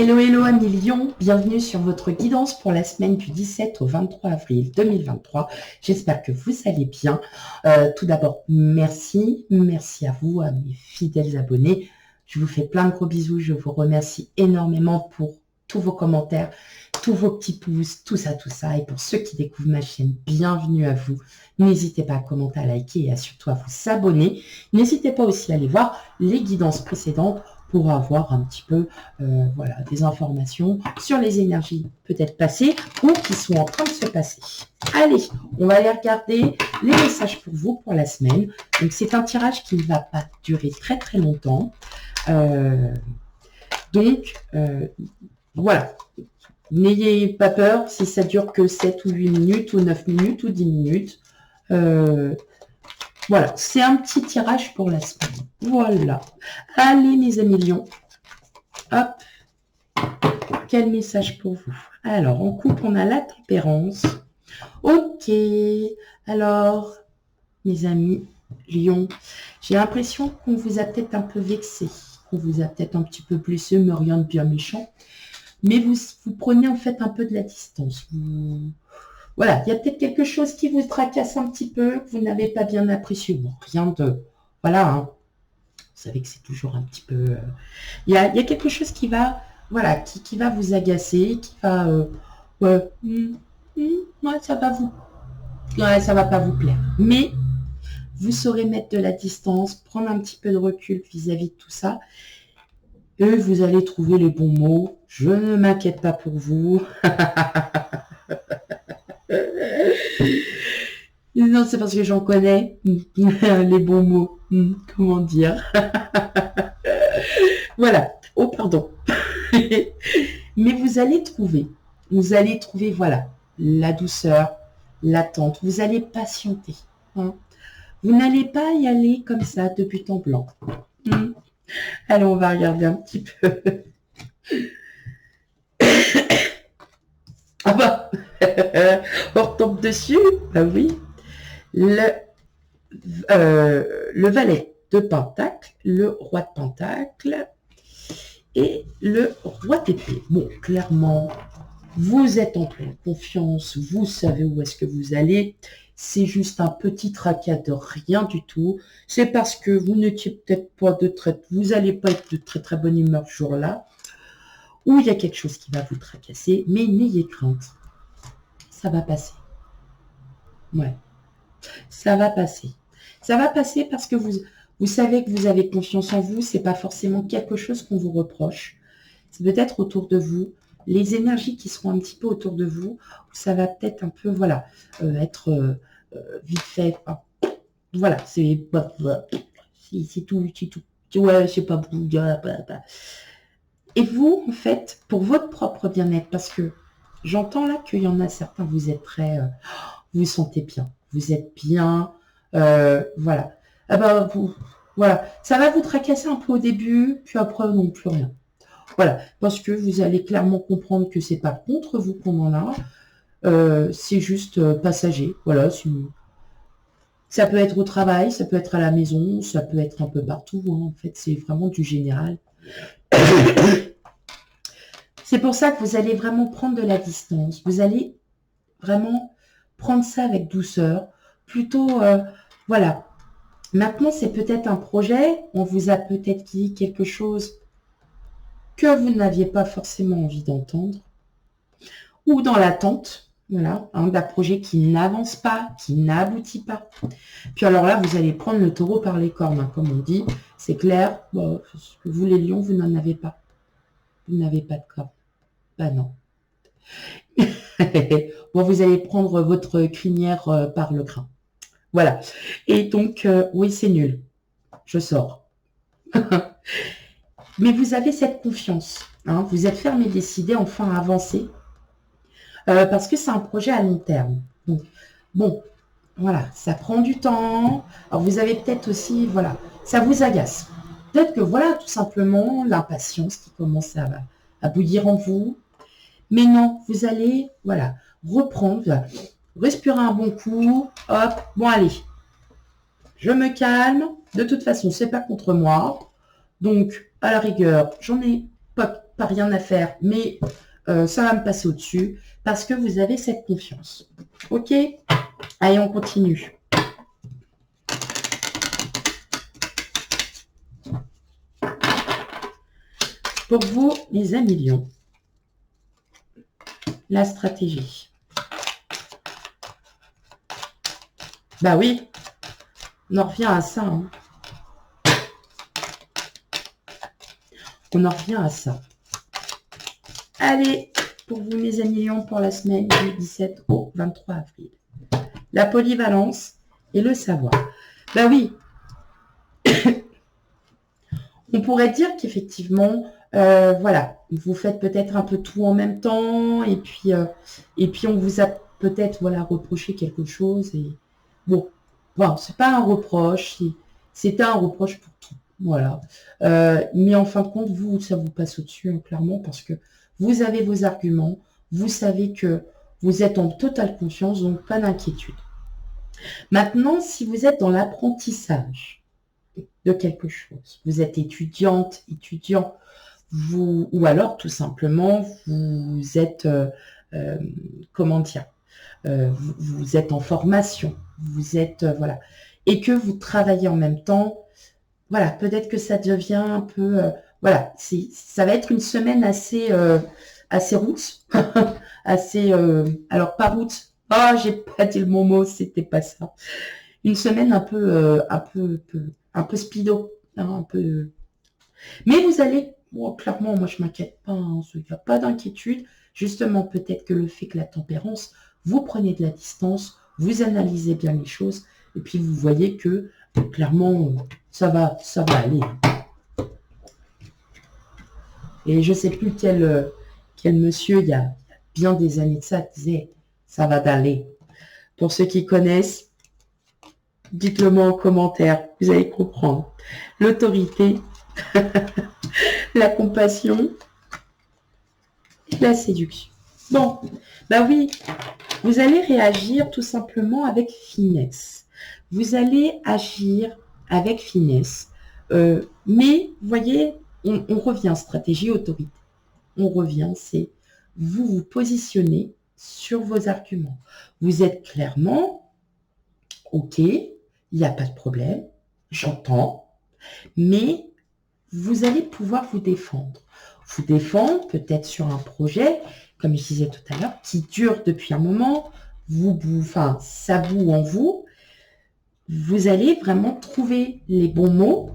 Hello, hello amis Lion, bienvenue sur votre guidance pour la semaine du 17 au 23 avril 2023. J'espère que vous allez bien. Tout d'abord, merci à vous, à mes fidèles abonnés. Je vous fais plein de gros bisous, je vous remercie énormément pour tous vos commentaires, tous vos petits pouces, tout ça. Et pour ceux qui découvrent ma chaîne, bienvenue à vous. N'hésitez pas à commenter, à liker et surtout à vous abonner. N'hésitez pas aussi à aller voir les guidances précédentes pour avoir un petit peu des informations sur les énergies peut-être passées ou qui sont en train de se passer. Allez, on va aller regarder les messages pour vous pour la semaine. Donc, c'est un tirage qui ne va pas durer très très longtemps. Voilà. N'ayez pas peur si ça dure que 7 ou 8 minutes ou 9 minutes ou 10 minutes. Voilà, c'est un petit tirage pour la semaine. Voilà. Allez, mes amis lions. Hop. Quel message pour vous? Alors, en couple, on a la tempérance. Ok. Alors, mes amis lions, j'ai l'impression qu'on vous a peut-être un peu vexé, qu'on vous a peut-être un petit peu blessé, mais rien de bien méchant. Mais vous prenez en fait un peu de la distance. Voilà, il y a peut-être quelque chose qui vous tracasse un petit peu, que vous n'avez pas bien apprécié. Bon, rien de... Voilà, hein. Vous savez que c'est toujours un petit peu... Il y a quelque chose qui va... Voilà, qui va vous agacer, qui va... ça va vous... Ouais, ça va pas vous plaire. Mais vous saurez mettre de la distance, prendre un petit peu de recul vis-à-vis de tout ça. Et vous allez trouver les bons mots. Je ne m'inquiète pas pour vous. Non, c'est parce que j'en connais les bons mots. Comment dire? Voilà. Oh, pardon. Mais vous allez trouver, voilà, la douceur, l'attente. Vous allez patienter. Hein. Vous n'allez pas y aller comme ça de but en blanc. Allez, on va regarder un petit peu. Ah bah, on retombe dessus. Bah oui. Le valet de Pentacle, le roi de Pentacle et le roi d'épée. Bon, clairement, vous êtes en pleine confiance, vous savez où est-ce que vous allez. C'est juste un petit tracas de rien du tout. C'est parce que vous n'étiez peut-être pas vous n'allez pas être de très très bonne humeur ce jour-là, ou il y a quelque chose qui va vous tracasser, mais n'ayez crainte. Ça va passer. Ouais. Ça va passer. Ça va passer parce que vous savez que vous avez confiance en vous. C'est pas forcément quelque chose qu'on vous reproche. C'est peut-être autour de vous. Les énergies qui seront un petit peu autour de vous, ça va peut-être un peu, voilà, être vite fait. Enfin, voilà, c'est tout. Ouais, c'est pas vous. Et vous, en fait, pour votre propre bien-être, parce que j'entends là qu'il y en a certains, vous êtes très... vous vous sentez bien. Vous êtes bien. Voilà. Ah bah, voilà. Ça va vous tracasser un peu au début, puis après, non, plus rien. Voilà. Parce que vous allez clairement comprendre que c'est pas contre vous qu'on en a. C'est juste passager. Voilà. Ça peut être au travail, ça peut être à la maison, ça peut être un peu partout. Hein. En fait, c'est vraiment du général. C'est pour ça que vous allez vraiment prendre de la distance. Vous allez vraiment prendre ça avec douceur. Plutôt, voilà. Maintenant, c'est peut-être un projet. On vous a peut-être dit quelque chose que vous n'aviez pas forcément envie d'entendre. Ou dans l'attente, voilà, d'un projet qui n'avance pas, qui n'aboutit pas. Puis alors là, vous allez prendre le taureau par les cornes, hein, comme on dit. C'est clair, bon, vous les lions, vous n'en avez pas. Vous n'avez pas de cornes. Ben non. Bon, vous allez prendre votre crinière par le crin. Voilà. Et donc, oui, c'est nul. Je sors. Mais vous avez cette confiance. Hein, vous êtes ferme et décidé, enfin, à avancer. Parce que c'est un projet à long terme. Donc, bon, voilà, ça prend du temps. Alors, vous avez peut-être aussi, voilà, ça vous agace. Peut-être que, voilà, tout simplement, l'impatience qui commence à bouillir en vous. Mais non, vous allez, voilà, reprendre, respirer un bon coup. Hop, bon, allez. Je me calme. De toute façon, c'est pas contre moi. Donc, à la rigueur, j'en ai pas pas rien à faire, mais ça va me passer au-dessus parce que vous avez cette confiance. Ok? Allez, on continue. Pour vous, les amis lions, la stratégie. Bah oui, on en revient à ça. Hein. On en revient à ça. Allez, pour vous, mes amis lions, pour la semaine du 17 au 23 avril. La polyvalence et le savoir. Bah oui, on pourrait dire qu'effectivement, voilà, vous faites peut-être un peu tout en même temps, et puis on vous a peut-être voilà reproché quelque chose. Et bon, c'est pas un reproche, c'était un reproche pour tout, voilà. Mais en fin de compte, vous, ça vous passe au-dessus, hein, clairement, parce que vous avez vos arguments, vous savez que vous êtes en totale confiance, donc pas d'inquiétude. Maintenant, si vous êtes dans l'apprentissage de quelque chose, vous êtes étudiante, étudiant, ou alors tout simplement, vous êtes, comment dire, vous êtes en formation, vous êtes, voilà, et que vous travaillez en même temps, voilà, peut-être que ça devient un peu, voilà, ça va être une semaine assez, assez route, assez, alors pas route, j'ai pas dit le bon mot, c'était pas ça. Une semaine un peu, un peu speedo, hein, un peu. Mais vous allez, clairement, moi je m'inquiète pas, hein, il n'y a pas d'inquiétude. Justement, peut-être que le fait que la tempérance, vous prenez de la distance, vous analysez bien les choses, et puis vous voyez que clairement, ça va aller. Et je sais plus quel monsieur, il y a bien des années de ça, disait, ça va aller. Pour ceux qui connaissent, dites-le moi en commentaire, vous allez comprendre. L'autorité, la compassion, et la séduction. Bon, bah oui, vous allez réagir tout simplement avec finesse. Vous allez agir avec finesse. Mais, vous voyez, on revient, stratégie, autorité. On revient, c'est vous vous positionnez sur vos arguments. Vous êtes clairement, ok, il n'y a pas de problème, j'entends, mais vous allez pouvoir vous défendre. Vous défendre peut-être sur un projet, comme je disais tout à l'heure, qui dure depuis un moment, enfin, ça boue en vous. Vous allez vraiment trouver les bons mots,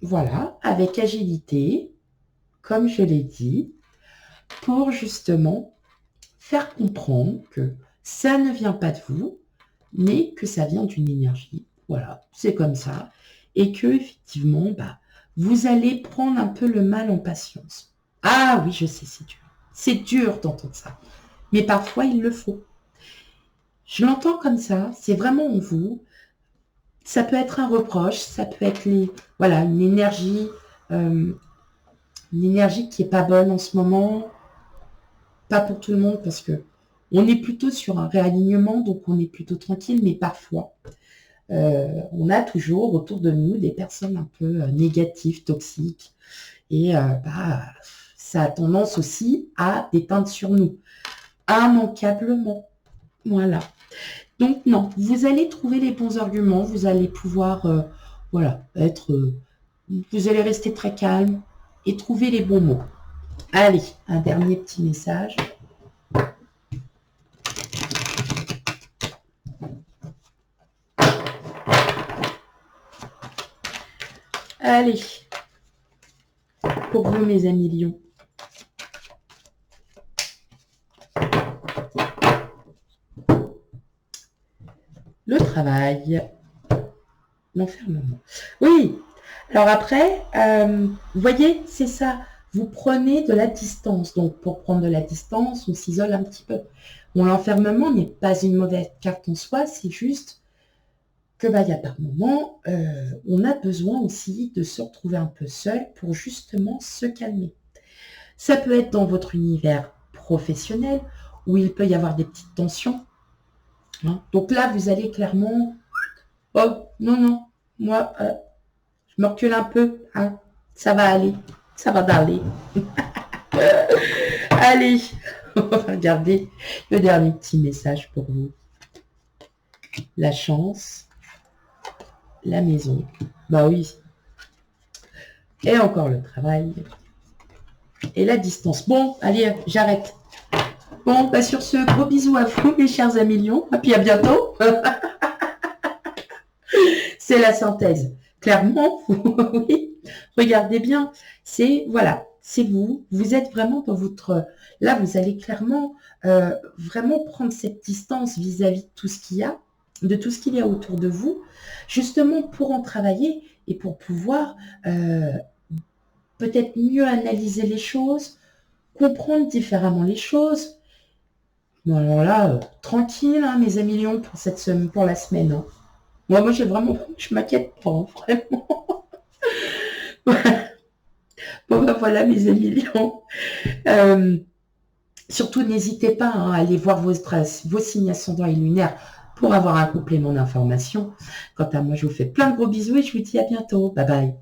voilà, avec agilité, comme je l'ai dit, pour justement faire comprendre que ça ne vient pas de vous, mais que ça vient d'une énergie. Voilà, c'est comme ça. Et que, effectivement, vous allez prendre un peu le mal en patience. Ah oui, je sais, c'est dur. C'est dur d'entendre ça. Mais parfois, il le faut. Je l'entends comme ça, c'est vraiment en vous. Ça peut être un reproche, ça peut être voilà, une énergie qui est pas bonne en ce moment. Pas pour tout le monde, parce que on est plutôt sur un réalignement, donc on est plutôt tranquille, mais parfois, on a toujours autour de nous des personnes un peu négatives, toxiques, et ça a tendance aussi à déteindre sur nous, immanquablement. Voilà. Donc non, vous allez trouver les bons arguments, vous allez pouvoir, voilà, vous allez rester très calme et trouver les bons mots. Allez, un dernier petit message. Allez, pour vous, mes amis lions. Le travail, l'enfermement. Oui, alors après, vous voyez, c'est ça. Vous prenez de la distance. Donc, pour prendre de la distance, on s'isole un petit peu. Bon, l'enfermement n'est pas une mauvaise carte en soi, c'est juste que il y a par moments, on a besoin aussi de se retrouver un peu seul pour justement se calmer. Ça peut être dans votre univers professionnel où il peut y avoir des petites tensions. Hein. Donc là, vous allez clairement, oh non, moi, je me recule un peu, hein, ça va aller. Ça va d'aller. Allez, on va regarder le dernier petit message pour vous. La chance, la maison. Bah oui. Et encore le travail. Et la distance. Bon, allez, j'arrête. Bon, bah sur ce, gros bisous à vous, mes chers amis lions. Et puis à bientôt. C'est la synthèse. Clairement, oui, regardez bien. C'est, voilà, c'est vous. Vous êtes vraiment dans votre... Là, vous allez clairement, vraiment prendre cette distance vis-à-vis de tout ce qu'il y a, de tout ce qu'il y a autour de vous, justement pour en travailler et pour pouvoir peut-être mieux analyser les choses, comprendre différemment les choses. Bon, alors là, tranquille, hein, mes amis lions, pour cette semaine, pour la semaine. Hein. Moi, j'ai vraiment, je m'inquiète pas, hein, vraiment. Bon, ben voilà, mes amis lions. Surtout, n'hésitez pas hein, à aller voir vos signes ascendants et lunaires pour avoir un complément d'information. Quant à moi, je vous fais plein de gros bisous et je vous dis à bientôt. Bye bye.